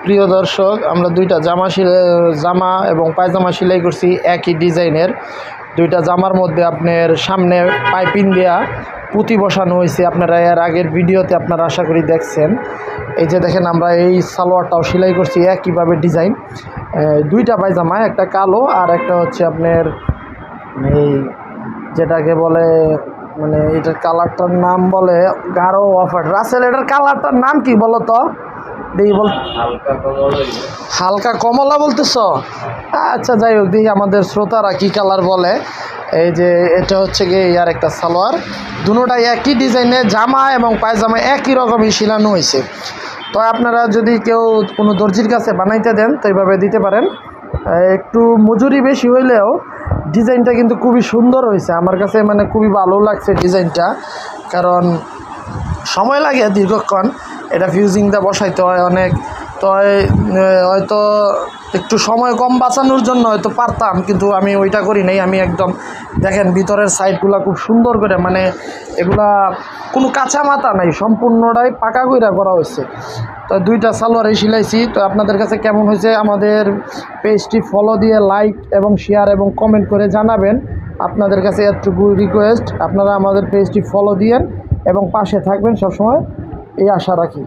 প্রিয় দর্শক, আমরা দুইটা জামা এবং পায়জামা সেলাই করছি একই ডিজাইনের। দুইটা জামার মধ্যে আপনার সামনে পাইপিং দেয়া পুঁতি বসানো হয়েছে। আপনারা এর আগের ভিডিওতে আপনারা আশা করি দেখছেন। এই যে দেখেন, আমরা এই সালোয়ারটাও সেলাই করছি একইভাবে ডিজাইন। দুইটা পায়জামা, একটা কালো আর একটা হচ্ছে আপনার এই যেটাকে বলে মানে এটার কালারটার নাম বলে গাঢ় অফার। রাসেল, এটার কালারটার নাম কি বলো তো? দেখি বল। হালকা কমলা বলতেছ? আচ্ছা, যাই হোক, দেখি আমাদের শ্রোতারা কি কালার বলে। এই যে এটা হচ্ছে গিয়ে আর একটা সালোয়ার, দুটোটাই একই ডিজাইনে, জামা এবং পায়জামা একই রকমই শিলানো হয়েছে। তো আপনারা যদি কেউ কোনো দর্জির কাছে বানাইতে দেন তো এইভাবে দিতে পারেন। একটু মজুরি বেশি হইলেও ডিজাইনটা কিন্তু খুবই সুন্দর হয়েছে। আমার কাছে মানে খুবই ভালো লাগছে ডিজাইনটা, কারণ সময় লাগে দীর্ঘক্ষণ। এটা ফিউজিংটা বসাইতে হয় অনেক। তো হয়তো একটু সময় কম বাঁচানোর জন্য হয়তো পারতাম, কিন্তু আমি ওইটা করি নাই। আমি একদম দেখেন ভিতরের সাইডগুলো খুব সুন্দর করে, মানে এগুলা কোনো কাঁচা মাথা নাই, সম্পূর্ণটাই পাকা কইরা করা হয়েছে। তো দুইটা সালোয়ারে সিলাইছি। তো আপনাদের কাছে কেমন হয়েছে আমাদের পেজটি ফলো দিয়ে লাইক এবং শেয়ার এবং কমেন্ট করে জানাবেন। আপনাদের কাছে এতটুকু রিকোয়েস্ট, আপনারা আমাদের পেজটি ফলো দিয়েন এবং পাশে থাকবেন সবসময়, এই আশা রাখি।